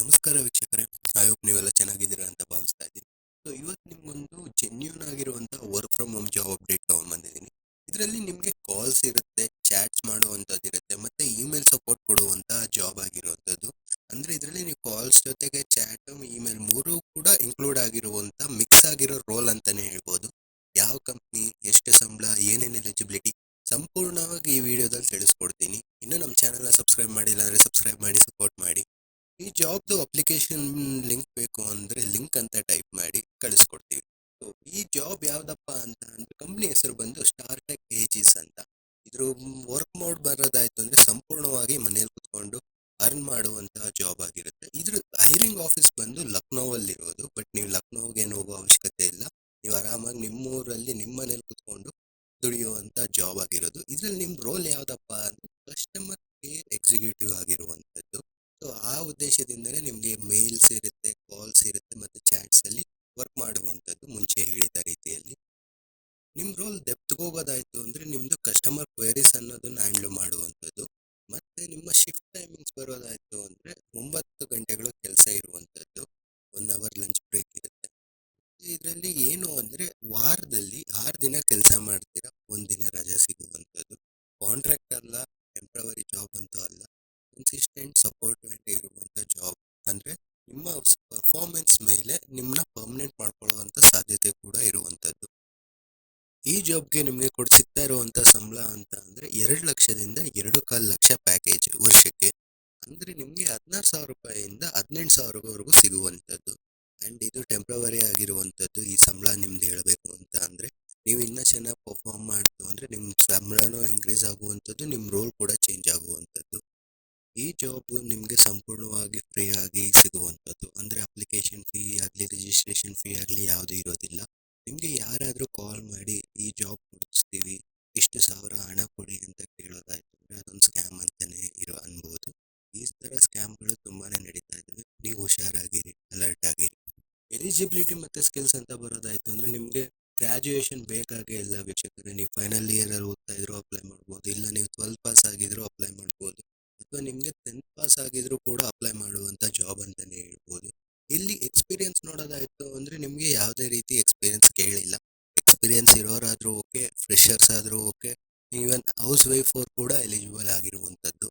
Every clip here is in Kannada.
ನಮಸ್ಕಾರ ವೀಕ್ಷಕರೇ. ಐ ಹೋಪ್ ನೀವೆಲ್ಲ ಚೆನ್ನಾಗಿದ್ದೀರಾ ಅಂತ ಭಾವಿಸ್ತಾ ಇದ್ದೀನಿ. ಸೊ ಇವತ್ತು ನಿಮ್ಗೊಂದು ಜೆನ್ಯೂನ್ ಆಗಿರುವಂಥ work from home job update ತೊಗೊಂಡ್ಬಂದಿದ್ದೀನಿ. ಇದರಲ್ಲಿ ನಿಮಗೆ ಕಾಲ್ಸ್ ಇರುತ್ತೆ, ಚಾಟ್ಸ್ ಮಾಡುವಂಥದ್ದು ಇರುತ್ತೆ, ಮತ್ತು ಇಮೇಲ್ ಸಪೋರ್ಟ್ ಕೊಡುವಂಥ ಜಾಬ್ ಆಗಿರುವಂಥದ್ದು. ಅಂದರೆ ಇದರಲ್ಲಿ ನೀವು ಕಾಲ್ಸ್ ಜೊತೆಗೆ ಚಾಟ್, ಇಮೇಲ್ ಮೂರು ಕೂಡ ಇನ್ಕ್ಲೂಡ್ ಆಗಿರುವಂಥ ಮಿಕ್ಸ್ ಆಗಿರೋ ರೋಲ್ ಅಂತಲೇ ಹೇಳ್ಬೋದು. ಯಾವ ಕಂಪ್ನಿ, ಎಷ್ಟು ಸಂಬಳ, ಏನೇನು ಎಲಿಜಿಬಿಲಿಟಿ ಸಂಪೂರ್ಣವಾಗಿ ಈ ವಿಡಿಯೋದಲ್ಲಿ ತಿಳಿಸ್ಕೊಡ್ತೀನಿ. ಇನ್ನೂ ನಮ್ಮ ಚಾನಲ್ನ ಸಬ್ಸ್ಕ್ರೈಬ್ ಮಾಡಿಲ್ಲ ಅಂದರೆ ಸಬ್ಸ್ಕ್ರೈಬ್ ಮಾಡಿ, ಸಪೋರ್ಟ್ ಮಾಡಿ. ಈ ಜಾಬ್ದು ಅಪ್ಲಿಕೇಶನ್ ಲಿಂಕ್ ಬೇಕು ಅಂದರೆ ಲಿಂಕ್ ಅಂತ ಟೈಪ್ ಮಾಡಿ ಕಳಿಸ್ಕೊಡ್ತೀವಿ. ಸೊ ಈ ಜಾಬ್ ಯಾವ್ದಪ್ಪ ಅಂತ ಅಂದ್ರೆ ಕಂಪ್ನಿ ಹೆಸರು ಬಂದು ಸ್ಟಾರ್ಟೆಕ್ ಏಜಿಸ್ ಅಂತ. ಇದ್ರ ವರ್ಕ್ ಮೋಡ್ ಬರೋದಾಯ್ತು ಅಂದ್ರೆ ಸಂಪೂರ್ಣವಾಗಿ ಮನೇಲಿ ಕುತ್ಕೊಂಡು ಅರ್ನ್ ಮಾಡುವಂತಹ ಜಾಬ್ ಆಗಿರುತ್ತೆ. ಇದ್ರ ಹೈರಿಂಗ್ ಆಫೀಸ್ ಬಂದು ಲಕ್ನೋವಲ್ಲಿರೋದು. ಬಟ್ ನೀವು ಲಕ್ನೋಗೆ ಏನು ಹೋಗೋ ಅವಶ್ಯಕತೆ ಇಲ್ಲ. ನೀವು ಆರಾಮಾಗಿ ನಿಮ್ಮೂರಲ್ಲಿ ನಿಮ್ಮ ಮನೇಲಿ ಕುತ್ಕೊಂಡು ದುಡಿಯುವಂತ ಜಾಬ್ ಆಗಿರೋದು. ಇದ್ರಲ್ಲಿ ನಿಮ್ ರೋಲ್ ಯಾವ್ದಪ್ಪ ಅಂದ್ರೆ ಕಸ್ಟಮರ್ ಕೇರ್ ಎಕ್ಸಿಕ್ಯೂಟಿವ್ ಆಗಿರುವಂತದ್ದು. ಸೊ ಆ ಉದ್ದೇಶದಿಂದನೇ ನಿಮಗೆ ಮೇಲ್ಸ್ ಇರುತ್ತೆ, ಕಾಲ್ಸ್ ಇರುತ್ತೆ, ಮತ್ತು ಚಾಟ್ಸ್ ಅಲ್ಲಿ ವರ್ಕ್ ಮಾಡುವಂಥದ್ದು ಮುಂಚೆ ಹೇಳಿದ ರೀತಿಯಲ್ಲಿ. ನಿಮ್ಮ ರೋಲ್ ಡೆಪ್ತ್ಗೆ ಹೋಗೋದಾಯ್ತು ಅಂದ್ರೆ ನಿಮ್ದು ಕಸ್ಟಮರ್ ಕ್ವೇರೀಸ್ ಅನ್ನೋದನ್ನ ಹ್ಯಾಂಡ್ಲ್ ಮಾಡುವಂಥದ್ದು. ಮತ್ತೆ ನಿಮ್ಮ ಶಿಫ್ಟ್ ಟೈಮಿಂಗ್ಸ್ ಬರೋದಾಯ್ತು ಅಂದ್ರೆ 9 ಗಂಟೆಗಳು ಕೆಲಸ ಇರುವಂಥದ್ದು. 1 ಅವರ್ ಲಂಚ್ ಬ್ರೇಕ್ ಇರುತ್ತೆ. ಇದರಲ್ಲಿ ಏನು ಅಂದ್ರೆ ವಾರದಲ್ಲಿ 6 ದಿನ ಕೆಲಸ ಮಾಡ್ತೀರಾ, 1 ದಿನ ರಜೆ ಸಿಗುವಂಥದ್ದು. ಕಾಂಟ್ರಾಕ್ಟ್ ಅಲ್ಲ, ಟೆಂಪ್ರವರಿ ಜಾಬ್ ಅಂತೂ ಅಲ್ಲ, ಕನ್ಸಿಸ್ಟೆಂಟ್ ಸಪೋರ್ಟ್ ಇರುವಂಥ ಜಾಬ್. ಅಂದ್ರೆ ನಿಮ್ಮ ಪರ್ಫಾರ್ಮೆನ್ಸ್ ಮೇಲೆ ನಿಮ್ಮನ್ನ ಪರ್ಮನೆಂಟ್ ಮಾಡ್ಕೊಳ್ಳುವಂಥ ಸಾಧ್ಯತೆ ಕೂಡ ಇರುವಂಥದ್ದು. ಈ ಜಾಬ್ಗೆ ನಿಮಗೆ ಸಿಗ್ತಾ ಇರುವಂಥ ಸಂಬಳ ಅಂತ ಅಂದ್ರೆ 2 ಲಕ್ಷದಿಂದ 2.25 ಲಕ್ಷ ಪ್ಯಾಕೇಜ್ ವರ್ಷಕ್ಕೆ. ಅಂದ್ರೆ ನಿಮಗೆ 16,000 ರೂಪಾಯಿಯಿಂದ 18,000ವರೆಗೂ ಸಿಗುವಂಥದ್ದು. ಅಂಡ್ ಇದು ಟೆಂಪ್ರವರಿ ಆಗಿರುವಂಥದ್ದು. ಈ ಸಂಬಳ ನಿಮ್ದು ಹೇಳಬೇಕು ಅಂತ ಅಂದ್ರೆ ನೀವು ಇನ್ನೂ ಚೆನ್ನಾಗಿ ಪರ್ಫಾರ್ಮ್ ಮಾಡ್ತು ಅಂದ್ರೆ ನಿಮ್ಮ ಸಂಬಳನೂ ಇನ್ಕ್ರೀಸ್ ಆಗುವಂಥದ್ದು, ನಿಮ್ಮ ರೋಲ್ ಕೂಡ ಚೇಂಜ್ ಆಗುವಂಥದ್ದು. ಈ ಜಾಬ್ ನಿಮಗೆ ಸಂಪೂರ್ಣವಾಗಿ ಫ್ರೀ ಆಗಿ ಸಿಗುವಂಥದ್ದು. ಅಂದರೆ ಅಪ್ಲಿಕೇಶನ್ ಫೀ ಆಗಲಿ, ರಿಜಿಸ್ಟ್ರೇಷನ್ ಫೀ ಆಗಲಿ ಯಾವುದೂ ಇರೋದಿಲ್ಲ. ನಿಮಗೆ ಯಾರಾದರೂ ಕಾಲ್ ಮಾಡಿ ಈ ಜಾಬ್ ಕೊಡಿಸ್ತೀವಿ, ಇಷ್ಟು ಸಾವಿರ ಹಣ ಕೊಡಿ ಅಂತ ಕೇಳೋದಾಯ್ತು ಅಂದರೆ ಅದೊಂದು ಸ್ಕ್ಯಾಮ್ ಅಂತಲೇ ಅನ್ಬೋದು. ಈ ಥರ ಸ್ಕ್ಯಾಮ್ಗಳು ತುಂಬಾ ನಡೀತಾ ಇದ್ದಾವೆ. ನೀವು ಹುಷಾರಾಗಿರಿ, ಅಲರ್ಟ್ ಆಗಿರಿ. ಎಲಿಜಿಬಿಲಿಟಿ ಮತ್ತು ಸ್ಕಿಲ್ಸ್ ಅಂತ ಬರೋದಾಯ್ತು ಅಂದರೆ ನಿಮಗೆ ಗ್ರ್ಯಾಜುಯೇಷನ್ ಬೇಕಾಗೇ ಇಲ್ಲ ವೀಕ್ಷಕರೇ. ನೀವು ಫೈನಲ್ ಇಯರಲ್ಲಿ ಓದ್ತಾ ಇದ್ರು ಅಪ್ಲೈ ಮಾಡ್ಬೋದು, ಇಲ್ಲ ನೀವು 12 ಪಾಸ್ ಆಗಿದ್ರು ಅಪ್ಲೈ ಮಾಡ್ಬೋದು, ಅಥವಾ ನಿಮಗೆ 10th ಪಾಸ್ ಆಗಿದ್ರು ಕೂಡ ಅಪ್ಲೈ ಮಾಡುವಂಥ ಜಾಬ್ ಅಂತಲೇ ಹೇಳ್ಬೋದು. ಇಲ್ಲಿ ಎಕ್ಸ್ಪೀರಿಯನ್ಸ್ ನೋಡೋದಾಯ್ತು ಅಂದರೆ ನಿಮಗೆ ಯಾವುದೇ ರೀತಿ ಎಕ್ಸ್ಪೀರಿಯನ್ಸ್ ಕೇಳಿಲ್ಲ. ಎಕ್ಸ್ಪೀರಿಯನ್ಸ್ ಇರೋರಾದರೂ ಓಕೆ, ಫ್ರೆಷರ್ಸ್ ಆದರೂ ಓಕೆ, ಈವನ್ ಹೌಸ್ ವೈಫ್ ಅವ್ರು ಕೂಡ ಎಲಿಜಿಬಲ್ ಆಗಿರುವಂಥದ್ದು.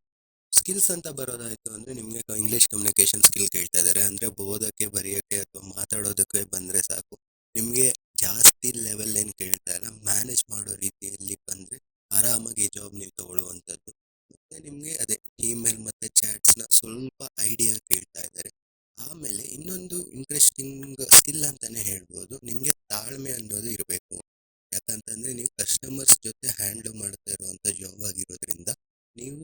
ಸ್ಕಿಲ್ಸ್ ಅಂತ ಬರೋದಾಯ್ತು ಅಂದರೆ ನಿಮಗೆ ಇಂಗ್ಲೀಷ್ ಕಮ್ಯುನಿಕೇಷನ್ ಸ್ಕಿಲ್ ಕೇಳ್ತಾ ಇದ್ದಾರೆ. ಅಂದರೆ ಓದೋಕ್ಕೆ, ಬರೆಯೋಕ್ಕೆ ಅಥವಾ ಮಾತಾಡೋದಕ್ಕೆ ಬಂದರೆ ಸಾಕು. ನಿಮಗೆ ಜಾಸ್ತಿ ಲೆವೆಲ್ ಏನು ಕೇಳ್ತಾ ಇಲ್ಲ, ಮ್ಯಾನೇಜ್ ಮಾಡೋ ರೀತಿಯಲ್ಲಿ ಬಂದರೆ ಆರಾಮಾಗಿ ಈ ಜಾಬ್ ನೀವು ತಗೊಳ್ಳುವಂಥದ್ದು. ಮತ್ತು ನಿಮಗೆ ಅದೇ ಇಮೇಲ್ ಮತ್ತು ಚಾಟ್ಸ್ನ ಸ್ವಲ್ಪ ಐಡಿಯಾ ಕೇಳ್ತಾ ಇದ್ದಾರೆ. ಆಮೇಲೆ ಇನ್ನೊಂದು ಇಂಟ್ರೆಸ್ಟಿಂಗ್ ಸ್ಕಿಲ್ ಅಂತಲೇ ಹೇಳ್ಬೋದು, ನಿಮಗೆ ತಾಳ್ಮೆ ಅನ್ನೋದು ಇರಬೇಕು. ಯಾಕಂತಂದರೆ ನೀವು ಕಸ್ಟಮರ್ಸ್ ಜೊತೆ ಹ್ಯಾಂಡಲ್ ಮಾಡ್ತಾ ಇರುವಂಥ ಜಾಬ್ ಆಗಿರೋದ್ರಿಂದ ನೀವು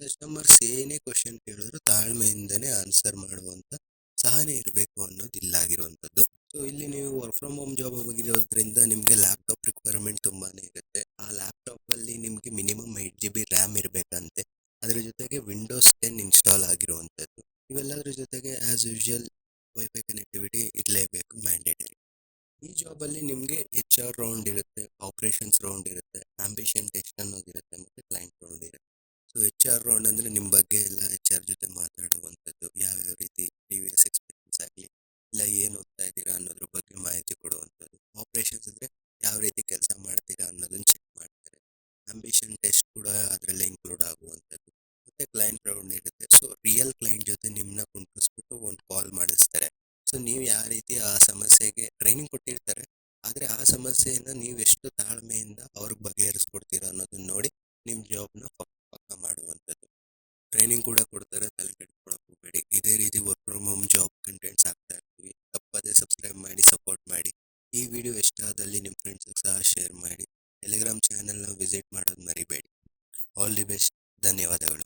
ಕಸ್ಟಮರ್ಸ್ ಏನೇ ಕ್ವಶನ್ ಕೇಳಿದ್ರು ತಾಳ್ಮೆಯಿಂದನೇ ಆನ್ಸರ್ ಮಾಡುವಂಥ ಸಹನೆ ಇರಬೇಕು ಅನ್ನೋದು ಇಲ್ಲಾಗಿರುವಂಥದ್ದು. ಸೊ ಇಲ್ಲಿ ನೀವು ವರ್ಕ್ ಫ್ರಮ್ ಹೋಮ್ ಜಾಬ್ ಆಗಿರೋದ್ರಿಂದ ನಿಮಗೆ ಲ್ಯಾಪ್ಟಾಪ್ ರಿಕ್ವೈರ್ಮೆಂಟ್ ತುಂಬಾ ಇರುತ್ತೆ. ಆ ಲ್ಯಾಪ್ಟಾಪಲ್ಲಿ ನಿಮಗೆ ಮಿನಿಮಮ್ 8 GB ರ್ಯಾಮ್ ಇರಬೇಕಂತೆ. ಅದರ ಜೊತೆಗೆ ವಿಂಡೋಸ್ 10 ಇನ್ಸ್ಟಾಲ್ ಆಗಿರುವಂಥದ್ದು. ಇವೆಲ್ಲದರ ಜೊತೆಗೆ ಆ್ಯಸ್ ಯೂಶುವಲ್ ವೈಫೈ ಕನೆಕ್ಟಿವಿಟಿ ಇರಲೇಬೇಕು, ಮ್ಯಾಂಡೇಟರಿ. ಈ ಜಾಬಲ್ಲಿ ನಿಮಗೆ HR ರೌಂಡ್ ಇರುತ್ತೆ, ಆಪ್ರೇಷನ್ಸ್ ರೌಂಡ್ ಇರುತ್ತೆ, ಆಂಬಿಷನ್ ಟೆಸ್ಟ್ ಅನ್ನೋದಿರುತ್ತೆ, ಮತ್ತು ಕ್ಲೈಂಟ್ ರೌಂಡ್ ಇರುತ್ತೆ. ಸೊ HR ರೌಂಡ್ ಅಂದರೆ ನಿಮ್ಮ ಬಗ್ಗೆ ಎಲ್ಲ HR ಜೊತೆ ಮಾತಾಡುವಂಥದ್ದು, ಯಾವ್ಯಾವ ರೀತಿ ಪ್ರೀವಿಯಸ್ ಎಕ್ಸ್ಪೀರಿಯನ್ಸ್ ಆಗಲಿ, ಇಲ್ಲ ಏನು ಓದ್ತಾ ಇದ್ದೀರಾ ಅನ್ನೋದ್ರ ಬಗ್ಗೆ ಮಾಹಿತಿ ಕೊಡುವಂಥದ್ದು. ಆಪ್ರೇಷನ್ಸ್ ಅಂದರೆ ಯಾವ ರೀತಿ ಕೆಲಸ ಮಾಡ್ತೀರಾ ಅನ್ನೋದನ್ನು ಚೆಕ್ ಮಾಡ್ತಾರೆ. ಆಂಬಿಷನ್ ಟೆಸ್ಟ್ ಕೂಡ ಅದರಲ್ಲೇ ಇನ್ಕ್ಲೂಡ್ ಆಗುವಂಥದ್ದು. ಮತ್ತು ಕ್ಲೈಂಟ್ ರೌಂಡ್ ಇರುತ್ತೆ. ಸೊ ರಿಯಲ್ ಕ್ಲೈಂಟ್ ಜೊತೆ ನಿಮ್ಮನ್ನ ಕುಂಟಿಸ್ಬಿಟ್ಟು ಒಂದು ಕಾಲ್ ಮಾಡಿಸ್ತಾರೆ. ಸೊ ನೀವು ಯಾವ ರೀತಿ ಆ ಸಮಸ್ಯೆಗೆ ಟ್ರೈನಿಂಗ್ ಕೊಟ್ಟಿರ್ತಾರೆ, ಆದರೆ ಆ ಸಮಸ್ಯೆಯನ್ನು ನೀವು ಎಷ್ಟು ತಾಳ್ಮೆಯಿಂದ ಅವ್ರಿಗೆ ಬಗೆಹರಿಸ್ಕೊಡ್ತೀರಾ ಅನ್ನೋದನ್ನ ನೋಡಿ ನಿಮ್ಮ ಜಾಬ್ನ ಪಕ್ಕ ಮಾಡುವಂಥದ್ದು. ಟ್ರೈನಿಂಗ್ ಕೂಡ ಕೊಡ್ತಾರೆ, ತಲೆ ಕೆಡಿಸ್ಕೊಳಕ್ಕೆ ಹೋಗಬೇಡಿ. ಇದೇ ರೀತಿ work from home job contents ಆಗ್ತಾ ಇರ್ತೀವಿ. ತಪ್ಪದೇ ಸಬ್ಸ್ಕ್ರೈಬ್ ಮಾಡಿ, ಸಪೋರ್ಟ್ ಮಾಡಿ. ಈ ವಿಡಿಯೋ ಇಷ್ಟ ಆದಲ್ಲಿ ನಿಮ್ಮ ಫ್ರೆಂಡ್ಸ್ಗೆ ಸಹ ಶೇರ್ ಮಾಡಿ. ಟೆಲಿಗ್ರಾಮ್ ಚಾನಲ್ನ ವಿಸಿಟ್ ಮಾಡೋದು ಮರಿಬೇಡಿ. All the best. ಧನ್ಯವಾದಗಳು.